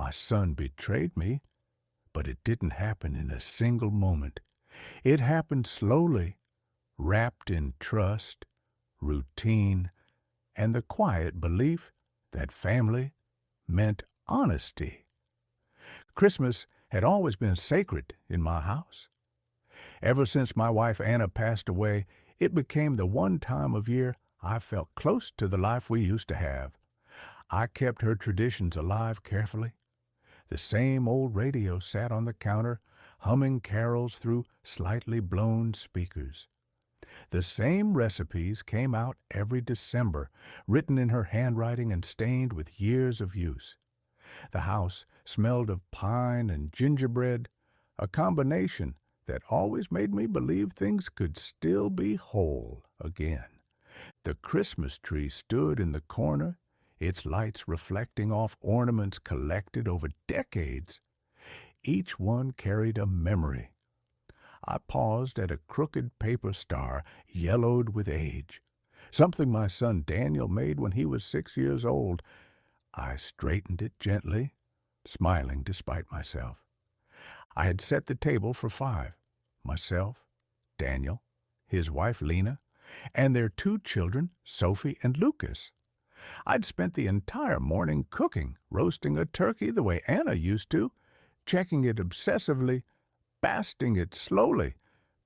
My son betrayed me, but it didn't happen in a single moment. It happened slowly, wrapped in trust, routine, and the quiet belief that family meant honesty. Christmas had always been sacred in my house. Ever since my wife Anna passed away, it became the one time of year I felt close to the life we used to have. I kept her traditions alive carefully. The same old radio sat on the counter, humming carols through slightly blown speakers. The same recipes came out every December, written in her handwriting and stained with years of use. The house smelled of pine and gingerbread, a combination that always made me believe things could still be whole again. The Christmas tree stood in the corner, its lights reflecting off ornaments collected over decades. Each one carried a memory. I paused at a crooked paper star, yellowed with age, something my son Daniel made when he was 6 years old. I straightened it gently, smiling despite myself. I had set the table for 5, myself, Daniel, his wife Lena, and their 2 children, Sophie and Lucas. I'd spent the entire morning cooking, roasting a turkey the way Anna used to, checking it obsessively, basting it slowly,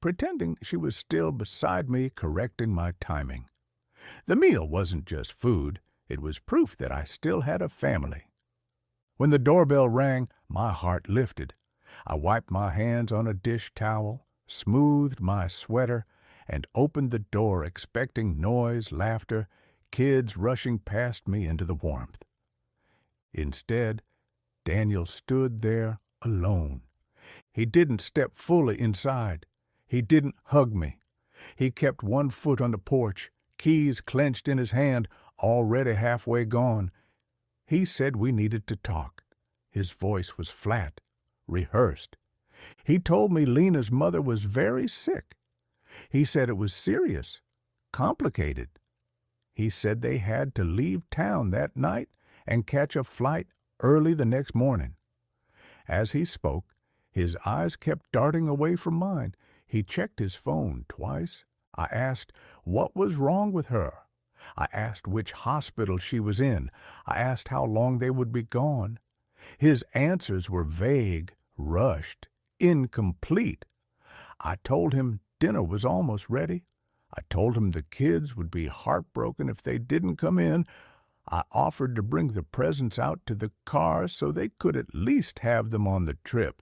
pretending she was still beside me, correcting my timing. The meal wasn't just food, it was proof that I still had a family. When the doorbell rang, my heart lifted. I wiped my hands on a dish towel, smoothed my sweater, and opened the door expecting noise, laughter, kids rushing past me into the warmth. Instead, Daniel stood there alone. He didn't step fully inside. He didn't hug me. He kept one foot on the porch, keys clenched in his hand, already halfway gone. He said we needed to talk. His voice was flat, rehearsed. He told me Lena's mother was very sick. He said it was serious, complicated. He said they had to leave town that night and catch a flight early the next morning. As he spoke, his eyes kept darting away from mine. He checked his phone twice. I asked what was wrong with her. I asked which hospital she was in. I asked how long they would be gone. His answers were vague, rushed, incomplete. I told him dinner was almost ready. I told him the kids would be heartbroken if they didn't come in. I offered to bring the presents out to the car so they could at least have them on the trip.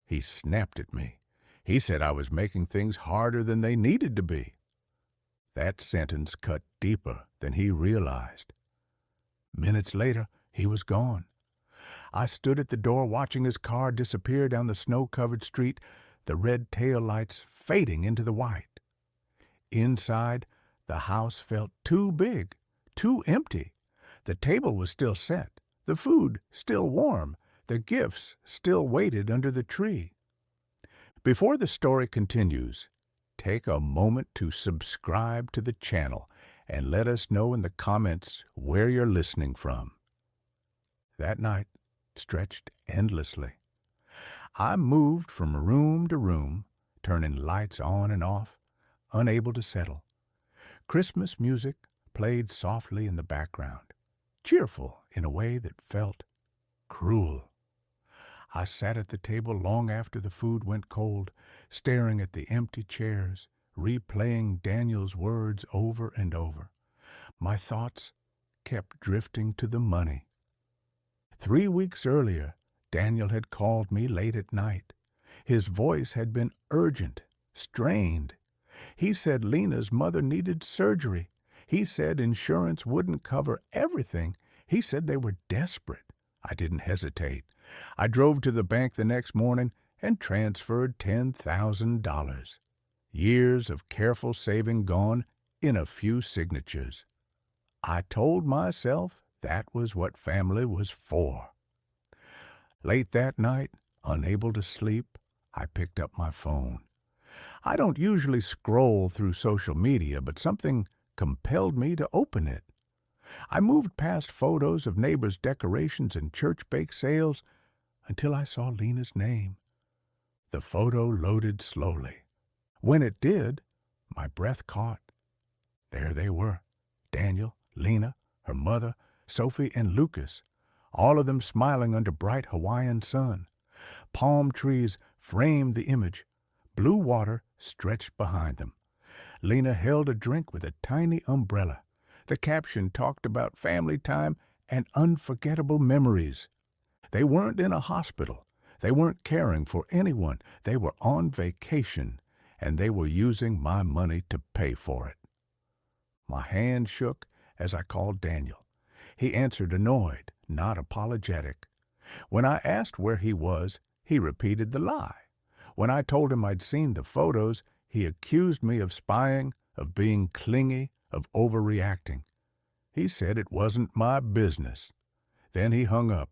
He snapped at me. He said I was making things harder than they needed to be. That sentence cut deeper than he realized. Minutes later, he was gone. I stood at the door watching his car disappear down the snow-covered street, the red taillights fading into the white. Inside, the house felt too big, too empty. The table was still set, the food still warm, the gifts still waited under the tree. Before the story continues, take a moment to subscribe to the channel and let us know in the comments where you're listening from. That night stretched endlessly. I moved from room to room, turning lights on and off, unable to settle. Christmas music played softly in the background, cheerful in a way that felt cruel. I sat at the table long after the food went cold, staring at the empty chairs, replaying Daniel's words over and over. My thoughts kept drifting to the money. 3 weeks earlier, Daniel had called me late at night. His voice had been urgent, strained. He said Lena's mother needed surgery. He said insurance wouldn't cover everything. He said they were desperate. I didn't hesitate. I drove to the bank the next morning and transferred $10,000. Years of careful saving gone in a few signatures. I told myself that was what family was for. Late that night, unable to sleep, I picked up my phone. I don't usually scroll through social media, but something compelled me to open it. I moved past photos of neighbors' decorations and church bake sales until I saw Lena's name. The photo loaded slowly. When it did, my breath caught. There they were, Daniel, Lena, her mother, Sophie, and Lucas, all of them smiling under bright Hawaiian sun. Palm trees framed the image. Blue water stretched behind them. Lena held a drink with a tiny umbrella. The caption talked about family time and unforgettable memories. They weren't in a hospital. They weren't caring for anyone. They were on vacation, and they were using my money to pay for it. My hand shook as I called Daniel. He answered annoyed, not apologetic. When I asked where he was, he repeated the lie. When I told him I'd seen the photos, he accused me of spying, of being clingy, of overreacting. He said it wasn't my business. Then he hung up.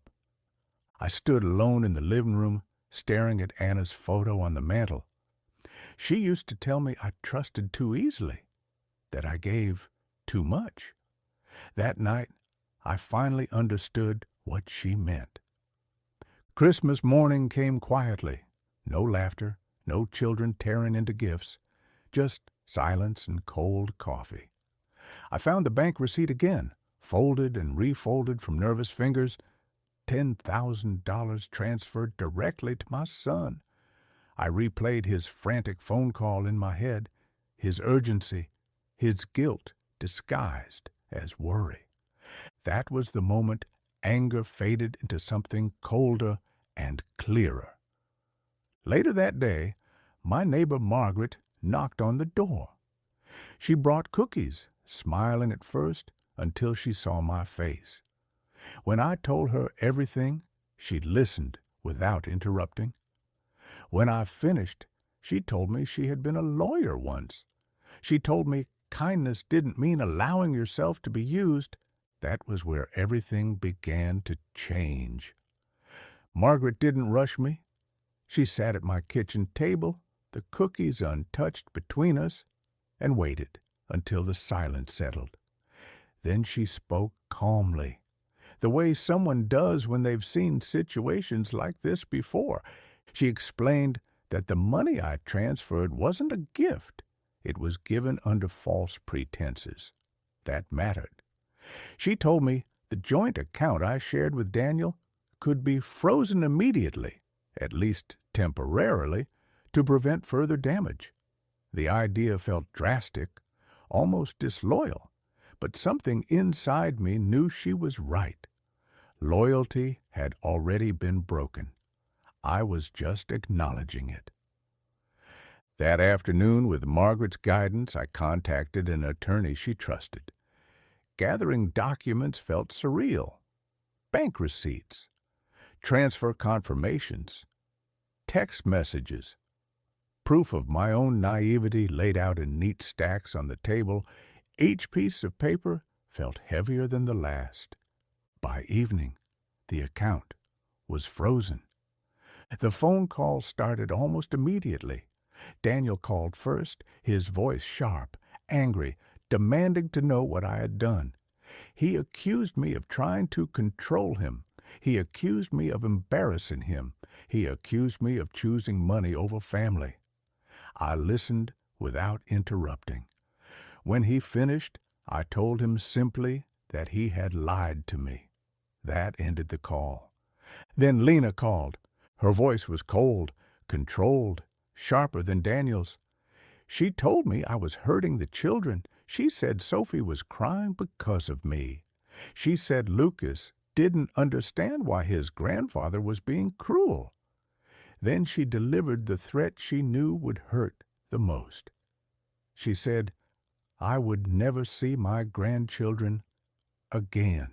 I stood alone in the living room, staring at Anna's photo on the mantel. She used to tell me I trusted too easily, that I gave too much. That night, I finally understood what she meant. Christmas morning came quietly. No laughter, no children tearing into gifts, just silence and cold coffee. I found the bank receipt again, folded and refolded from nervous fingers. $10,000 transferred directly to my son. I replayed his frantic phone call in my head, his urgency, his guilt disguised as worry. That was the moment anger faded into something colder and clearer. Later that day, my neighbor Margaret knocked on the door. She brought cookies, smiling at first until she saw my face. When I told her everything, she listened without interrupting. When I finished, she told me she had been a lawyer once. She told me kindness didn't mean allowing yourself to be used. That was where everything began to change. Margaret didn't rush me. She sat at my kitchen table, the cookies untouched between us, and waited until the silence settled. Then she spoke calmly, the way someone does when they've seen situations like this before. She explained that the money I transferred wasn't a gift. It was given under false pretenses. That mattered. She told me the joint account I shared with Daniel could be frozen immediately, at least temporarily, to prevent further damage. The idea felt drastic, almost disloyal, but something inside me knew she was right. Loyalty had already been broken. I was just acknowledging it. That afternoon, with Margaret's guidance, I contacted an attorney she trusted. Gathering documents felt surreal. Bank receipts, transfer confirmations, text messages, proof of my own naivety laid out in neat stacks on the table. Each piece of paper felt heavier than the last. By evening, the account was frozen. The phone call started almost immediately. Daniel called first, his voice sharp, angry, demanding to know what I had done. He accused me of trying to control him. He accused me of embarrassing him. He accused me of choosing money over family. I listened without interrupting. When he finished, I told him simply that he had lied to me. That ended the call. Then Lena called. Her voice was cold, controlled, sharper than Daniel's. She told me I was hurting the children. She said Sophie was crying because of me. She said Lucas didn't understand why his grandfather was being cruel. Then she delivered the threat she knew would hurt the most. She said I would never see my grandchildren again.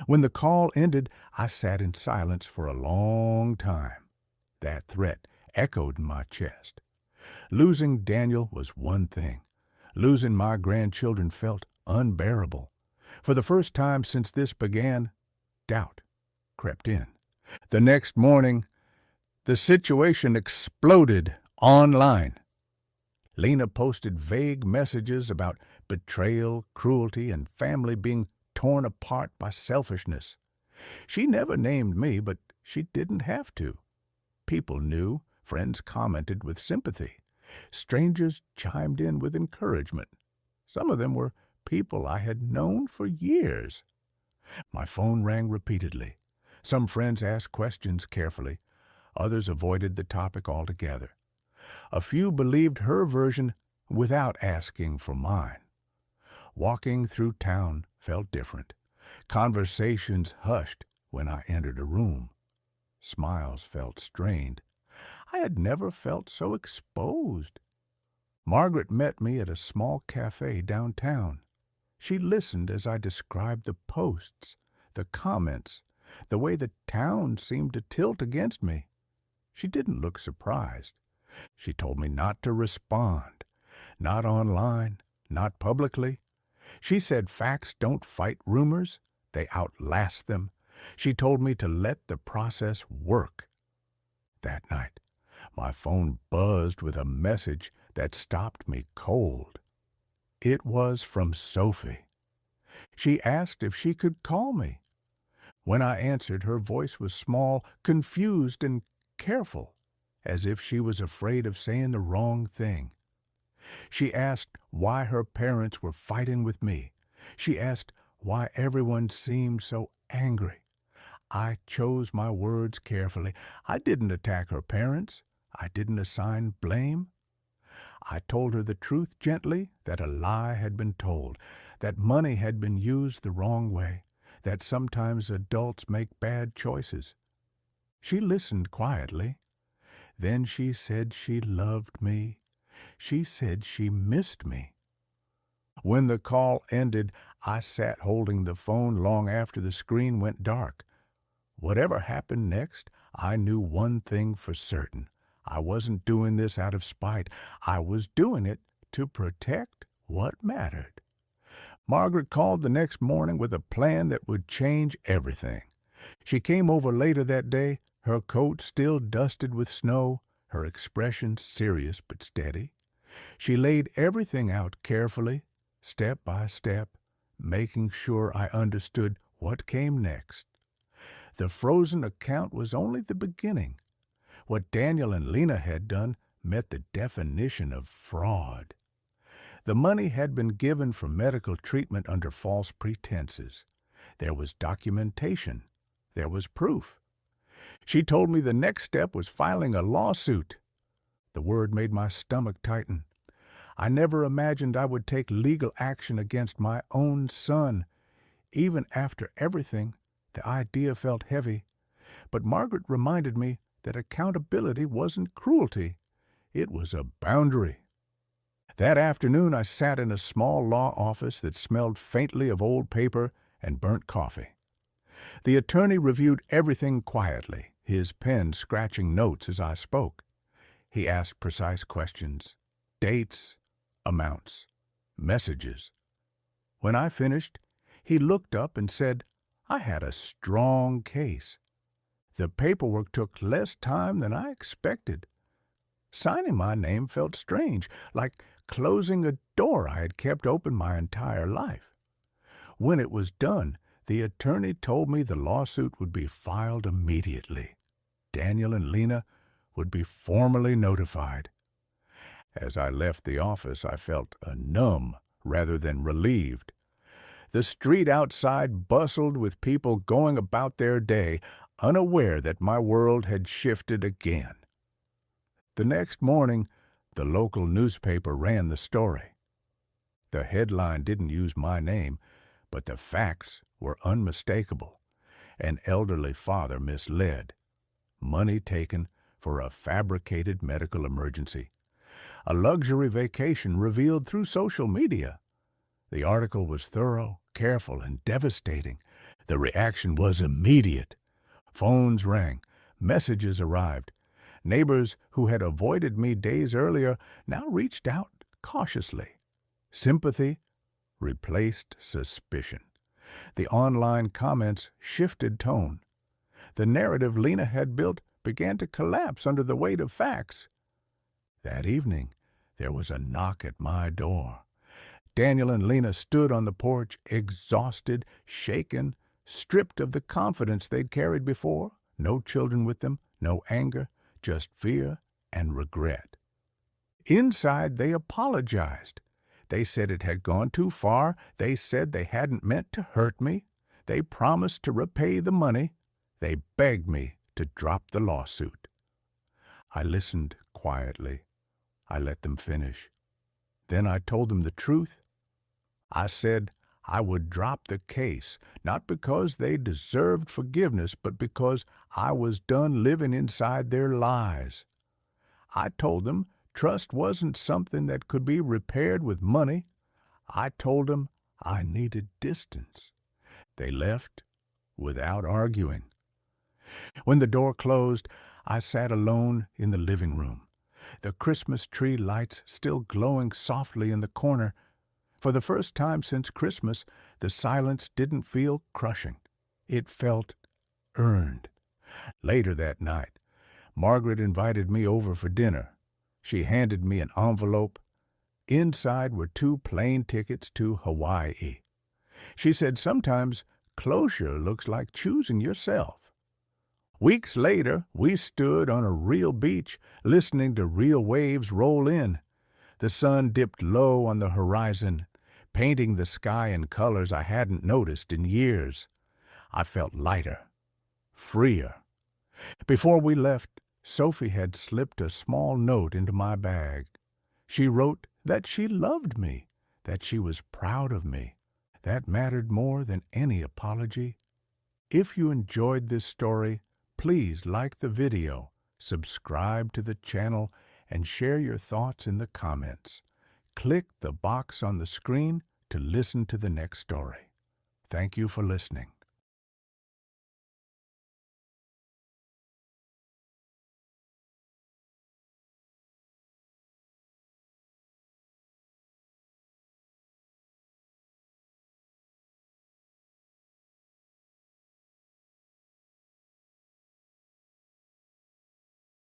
When the call ended, I sat in silence for a long time. That threat echoed in my chest. Losing Daniel was one thing. Losing my grandchildren felt unbearable. For the first time since this began, doubt crept in. The next morning, the situation exploded online. Lena posted vague messages about betrayal, cruelty, and family being torn apart by selfishness. She never named me, but she didn't have to. People knew, friends commented with sympathy. Strangers chimed in with encouragement. Some of them were people I had known for years. My phone rang repeatedly. Some friends asked questions carefully. Others avoided the topic altogether. A few believed her version without asking for mine. Walking through town felt different. Conversations hushed when I entered a room. Smiles felt strained. I had never felt so exposed. Margaret met me at a small cafe downtown. She listened as I described the posts, the comments, the way the town seemed to tilt against me. She didn't look surprised. She told me not to respond, not online, not publicly. She said facts don't fight rumors, they outlast them. She told me to let the process work. That night, my phone buzzed with a message that stopped me cold. It was from Sophie. She asked if she could call me. When I answered, her voice was small, confused, and careful, as if she was afraid of saying the wrong thing. She asked why her parents were fighting with me. She asked why everyone seemed so angry. I chose my words carefully. I didn't attack her parents. I didn't assign blame. I told her the truth gently, that a lie had been told, that money had been used the wrong way, that sometimes adults make bad choices. She listened quietly. Then she said she loved me. She said she missed me. When the call ended, I sat holding the phone long after the screen went dark. Whatever happened next, I knew one thing for certain. I wasn't doing this out of spite. I was doing it to protect what mattered. Margaret called the next morning with a plan that would change everything. She came over later that day, her coat still dusted with snow, her expression serious but steady. She laid everything out carefully, step by step, making sure I understood what came next. The frozen account was only the beginning. What Daniel and Lena had done met the definition of fraud. The money had been given for medical treatment under false pretenses. There was documentation. There was proof. She told me the next step was filing a lawsuit. The word made my stomach tighten. I never imagined I would take legal action against my own son. Even after everything, the idea felt heavy. But Margaret reminded me that accountability wasn't cruelty. It was a boundary. That afternoon I sat in a small law office that smelled faintly of old paper and burnt coffee. The attorney reviewed everything quietly, his pen scratching notes as I spoke. He asked precise questions. Dates, amounts, messages. When I finished, he looked up and said, I had a strong case. The paperwork took less time than I expected. Signing my name felt strange, like closing a door I had kept open my entire life. When it was done, the attorney told me the lawsuit would be filed immediately. Daniel and Lena would be formally notified. As I left the office, I felt numb rather than relieved. The street outside bustled with people going about their day, unaware that my world had shifted again. The next morning, the local newspaper ran the story. The headline didn't use my name, but the facts were unmistakable. An elderly father misled. Money taken for a fabricated medical emergency. A luxury vacation revealed through social media. The article was thorough, careful, and devastating. The reaction was immediate. Phones rang. Messages arrived. Neighbors who had avoided me days earlier now reached out cautiously. Sympathy replaced suspicion. The online comments shifted tone. The narrative Lena had built began to collapse under the weight of facts. That evening, there was a knock at my door. Daniel and Lena stood on the porch, exhausted, shaken, stripped of the confidence they'd carried before. No children with them, no anger, just fear and regret. Inside, they apologized. They said it had gone too far. They said they hadn't meant to hurt me. They promised to repay the money. They begged me to drop the lawsuit. I listened quietly. I let them finish. Then I told them the truth. I said I would drop the case, not because they deserved forgiveness, but because I was done living inside their lies. I told them trust wasn't something that could be repaired with money. I told them I needed distance. They left without arguing. When the door closed, I sat alone in the living room, the Christmas tree lights still glowing softly in the corner. For the first time since Christmas, the silence didn't feel crushing. It felt earned. Later that night, Margaret invited me over for dinner. She handed me an envelope. Inside were 2 plane tickets to Hawaii. She said sometimes closure looks like choosing yourself. Weeks later, we stood on a real beach, listening to real waves roll in. The sun dipped low on the horizon, painting the sky in colors I hadn't noticed in years. I felt lighter, freer. Before we left, Sophie had slipped a small note into my bag. She wrote that she loved me, that she was proud of me. That mattered more than any apology. If you enjoyed this story, please like the video, subscribe to the channel, and share your thoughts in the comments. Click the box on the screen to listen to the next story. Thank you for listening.